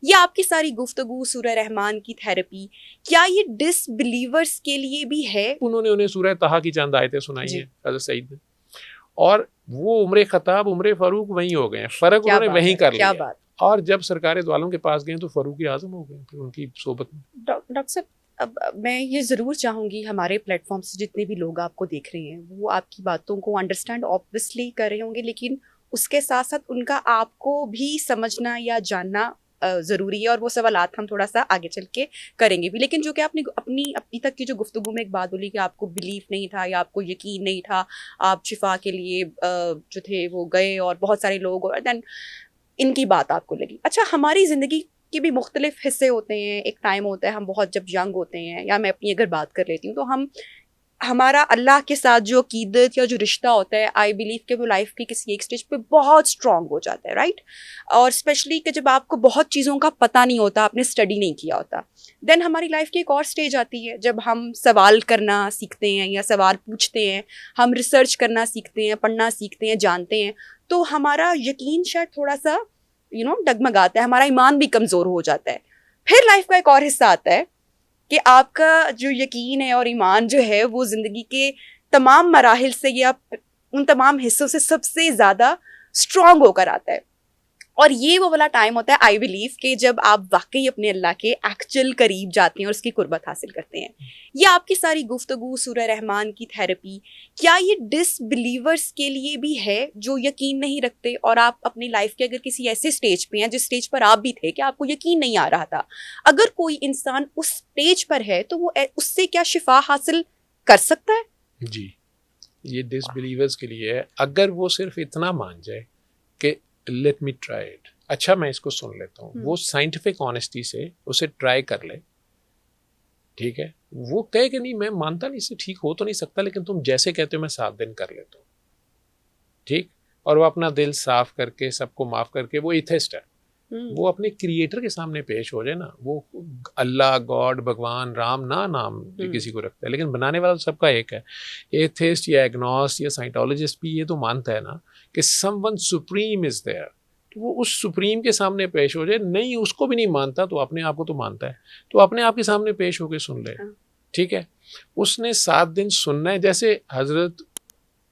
یہ آپ کی ساری گفتگو سورہ رحمان کی تھراپی کیا یہ ڈس بلیورز کے لیے بھی ہے؟ انہیں سورہ طٰہٰ کی چند آیتیں سنائی ہیں حضرت سعید نے, اور وہ عمر خطاب عمر فاروق وہیں ہو گئے ہیں, فرق انہوں نے وہیں کر لیا. اور جب سرکار دو عالم کے پاس گئے تو فاروق اعظم ہو گئے پھر ان کی صحبت میں. ڈاکٹر صاحب اب میں یہ ضرور چاہوں گی ہمارے پلیٹ فارم سے جتنے بھی لوگ آپ کو دیکھ رہے ہیں وہ آپ کی باتوں کو انڈرسٹینڈ آبویسلی کر رہے ہوں گے, لیکن اس کے ساتھ ساتھ ان کا آپ کو بھی سمجھنا یا جاننا ضروری ہے, اور وہ سوالات ہم تھوڑا سا آگے چل کے کریں گے بھی. لیکن جو کہ آپ نے اپنی تک کی جو گفتگو میں ایک بات بولی کہ آپ کو بلیف نہیں تھا یا آپ کو یقین نہیں تھا, آپ شفا کے لیے جو تھے وہ گئے اور بہت سارے لوگ, اور دین ان کی بات آپ کو لگی. اچھا, ہماری زندگی کے بھی مختلف حصے ہوتے ہیں. ایک ٹائم ہوتا ہے ہم بہت جب ینگ ہوتے ہیں, یا میں اپنی اگر بات کر لیتی ہوں تو ہمارا اللہ کے ساتھ جو عقیدت یا جو رشتہ ہوتا ہے, آئی بلیو کہ وہ لائف کی کسی ایک سٹیج پہ بہت اسٹرانگ ہو جاتا ہے, رائٹ؟ اور اسپیشلی کہ جب آپ کو بہت چیزوں کا پتہ نہیں ہوتا, آپ نے اسٹڈی نہیں کیا ہوتا, دین ہماری لائف کی ایک اور سٹیج آتی ہے جب ہم سوال کرنا سیکھتے ہیں یا سوال پوچھتے ہیں, ہم ریسرچ کرنا سیکھتے ہیں, پڑھنا سیکھتے ہیں, جانتے ہیں, تو ہمارا یقین شاید تھوڑا سا ڈگمگاتا ہے, ہمارا ایمان بھی کمزور ہو جاتا ہے. پھر لائف کا ایک اور حصہ آتا ہے کہ آپ کا جو یقین ہے اور ایمان جو ہے وہ زندگی کے تمام مراحل سے یا ان تمام حصوں سے سب سے زیادہ اسٹرانگ ہو کر آتا ہے. اور یہ وہ والا ٹائم ہوتا ہے آئی بلیو کہ جب آپ واقعی اپنے اللہ کے ایکچوئل قریب جاتے ہیں اور اس کی قربت حاصل کرتے ہیں. یہ آپ کی ساری گفتگو سورہ رحمان کی تھراپی کیا یہ ڈس بلیورز کے لیے بھی ہے جو یقین نہیں رکھتے, اور آپ اپنی لائف کے اگر کسی ایسے سٹیج پہ ہیں جس سٹیج پر آپ بھی تھے کہ آپ کو یقین نہیں آ رہا تھا, اگر کوئی انسان اس سٹیج پر ہے تو وہ اس سے کیا شفا حاصل کر سکتا ہے؟ جی, یہ ڈس بلیورز کے لیے ہے. اگر وہ صرف اتنا مان جائے کہ لیٹ می ٹرائی اٹ, اچھا میں اس کو سن لیتا ہوں, وہ سائنٹیفک آنیسٹی سے اسے ٹرائی کر لے, ٹھیک ہے, وہ کہے کہ نہیں میں مانتا نہیں, اس سے ٹھیک ہو تو نہیں سکتا, لیکن تم جیسے کہتے ہو میں 7 دن کر لیتا ہوں, ٹھیک, اور وہ اپنا دل صاف کر کے سب کو معاف کر کے وہ ایتھسٹ ہے, وہ اپنے کریٹر کے سامنے پیش ہو جائے نا, وہ اللہ, گاڈ, بھگوان, رام نام کسی کو رکھتا ہے, لیکن بنانے والا سب کا ایک ہے. ایتھسٹ یا ایگنوسٹ یا سائنٹولوجسٹ بھی یہ تو مانتا ہے نا کہ some one supreme is there, تو وہ اس سپریم کے سامنے پیش ہو جائے. نہیں اس کو بھی نہیں مانتا تو اپنے آپ کو تو مانتا ہے, تو اپنے آپ کے سامنے پیش ہو کے سن لے, ٹھیک ہے. اس نے 7 دن سننا ہے. جیسے حضرت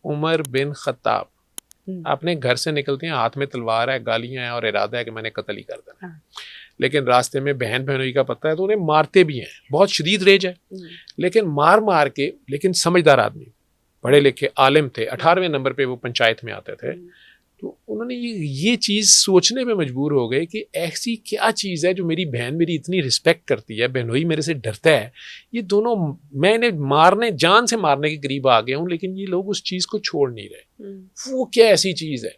عمر بن خطاب اپنے گھر سے نکلتے ہیں, ہاتھ میں تلوار ہے, گالیاں ہیں اور ارادہ ہے کہ میں نے قتل ہی کر دینا, لیکن راستے میں بہن بہنوئی کا پتہ ہے تو انہیں مارتے بھی ہیں, بہت شدید ریج ہے, لیکن مار کے, لیکن سمجھدار آدمی, پڑھے لکھے عالم تھے, 18ویں نمبر پہ وہ پنچایت میں آتے تھے, تو انہوں نے یہ چیز سوچنے پہ مجبور ہو گئے کہ ایسی کیا چیز ہے جو میری بہن میری اتنی رسپیکٹ کرتی ہے, بہنوئی میرے سے ڈرتا ہے, یہ دونوں میں نے مارنے, جان سے مارنے کے قریب آ گیا ہوں, لیکن یہ لوگ اس چیز کو چھوڑ نہیں رہے. وہ کیا ایسی چیز ہے,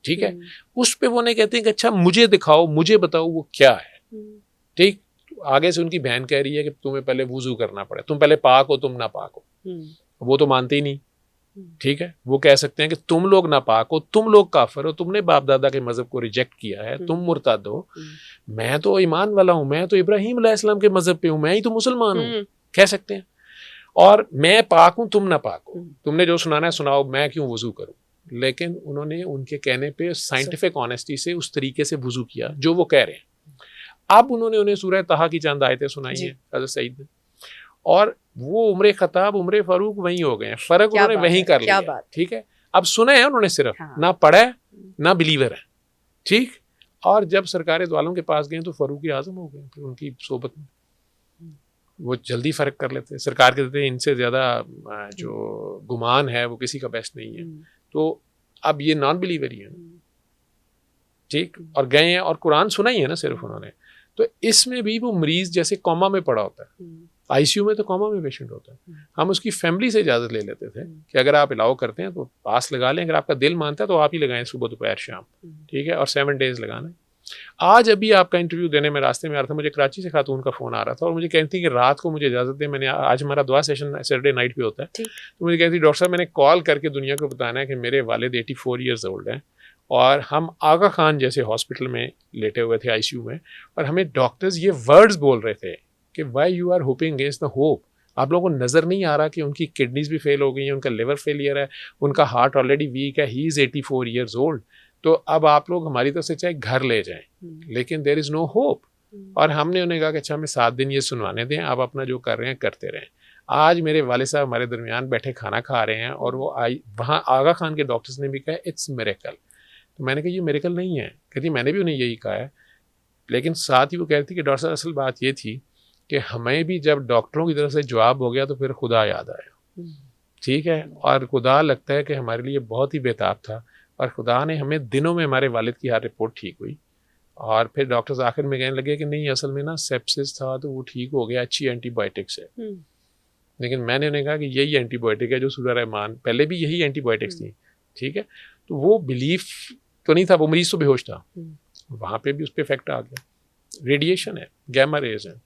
ٹھیک ہے, اس پہ وہ نہیں کہتے ہیں کہ اچھا مجھے دکھاؤ, مجھے بتاؤ وہ کیا ہے, ٹھیک. آگے سے ان کی بہن کہہ رہی ہے کہ تمہیں پہلے وضو کرنا پڑے, تم پہلے پاک ہو تم ناپاک ہو, وہ تو مانتے ہی نہیں, ٹھیک ہے. وہ کہہ سکتے ہیں کہ تم لوگ ناپاک ہو, تم لوگ کافر ہو, تم نے باپ دادا کے مذہب کو ریجیکٹ کیا ہے, تم مرتد ہو, میں تو ایمان والا ہوں, میں تو ابراہیم علیہ السلام کے مذہب پہ ہوں, میں ہی تو مسلمان ہوں, کہہ سکتے ہیں. اور میں پاک ہوں تم ناپاک ہو, تم نے جو سنانا ہے سناؤ, میں کیوں وضو کروں. لیکن انہوں نے ان کے کہنے پہ سائنٹیفک آنیسٹی سے اس طریقے سے وضو کیا جو وہ کہہ رہے ہیں. اب انہیں سورہ طٰہٰ کی چند آیتیں سنائی ہیں حضرت سعید نے, اور وہ عمر خطاب عمر فاروق وہیں ہو گئے ہیں, فرق انہوں نے وہیں کر لیا, ٹھیک ہے. اب سنا ہے انہوں نے, صرف نہ پڑھا ہے نہ بلیور ہے, ٹھیک. اور جب سرکار دو عالم کے پاس گئے تو فاروق اعظم ہو گئے پھر ان کی صحبت میں, وہ جلدی فرق کر لیتے. سرکار کہتے ہیں ان سے زیادہ جو گمان ہے وہ کسی کا بیسٹ نہیں ہے, تو اب یہ نان بلیور ہی ہے, ٹھیک. اور گئے ہیں اور قرآن سنا ہی ہے نا صرف انہوں نے. تو اس میں بھی وہ مریض جیسے کوما میں پڑا ہوتا ہے, آئی سی یو میں تو کوما میں پیشنٹ ہوتا ہے, ہم اس کی فیملی سے اجازت لے لیتے تھے کہ اگر آپ الاؤ کرتے ہیں تو پاس لگا لیں, اگر آپ کا دل مانتا ہے تو آپ ہی لگائیں صبح دوپہر شام, ٹھیک ہے, اور 7 days لگانا ہے. آج ابھی آپ کا انٹرویو دینے میں راستے میں آ رہا تھا, مجھے کراچی سے خاتون کا فون آ رہا تھا اور مجھے کہتی کہ رات کو مجھے اجازت دیں, میں نے آج ہمارا دعا سیشن سیٹرڈے نائٹ پہ ہوتا ہے, تو مجھے کہتی ڈاکٹر صاحب میں نے کال کر کے دنیا کو بتانا ہے کہ میرے والد 84 years old ہیں اور ہم آغا خان جیسے ہاسپٹل میں لیٹے ہوئے تھے آئی سی یو میں, اور ہمیں ڈاکٹرز یہ ورڈز بول رہے تھے کہ why you are hoping against the hope. آپ لوگوں کو نظر نہیں آ رہا کہ ان کی کڈنیز بھی فیل ہو گئی ہیں, ان کا لیور فیلئر ہے, ان کا ہارٹ آلریڈی ویک ہے, ہی از 84 years old. تو اب آپ لوگ ہماری طرف سے چاہے گھر لے جائیں لیکن دیر از نو ہوپ. اور ہم نے انہیں کہا کہ اچھا ہمیں 7 دن یہ سنوانے دیں, آپ اپنا جو کر رہے ہیں کرتے رہیں. آج میرے والد صاحب ہمارے درمیان بیٹھے کھانا کھا رہے ہیں, اور وہ وہاں آغا خان کے ڈاکٹرز نے بھی کہا اٹس میریکل. تو میں نے کہا یہ میریکل نہیں ہے. کہتی میں نے بھی انہیں یہی کہا ہے, لیکن ساتھ ہی وہ کہتی کہ ڈاکٹر صاحب اصل بات یہ تھی کہ ہمیں بھی جب ڈاکٹروں کی طرف سے جواب ہو گیا تو پھر خدا یاد آیا. ٹھیک ہے, اور خدا لگتا ہے کہ ہمارے لیے بہت ہی بےتاب تھا, اور خدا نے ہمیں دنوں میں ہمارے والد کی ہر رپورٹ ٹھیک ہوئی. اور پھر ڈاکٹرز آخر میں کہنے لگے کہ نہیں اصل میں نا سیپسس تھا تو وہ ٹھیک ہو گیا, اچھی اینٹی بایوٹکس ہے. لیکن میں نے انہیں کہا کہ یہی اینٹی بایوٹک ہے جو سورہ رحمان, پہلے بھی یہی اینٹی بایوٹکس تھیں. ٹھیک ہے, تو وہ بلیف تو نہیں تھا, وہ مریض تو بے ہوش تھا, وہاں پہ بھی اس پہ افیکٹ آ گیا. ریڈیشن ہے, گیما ریز ہیں.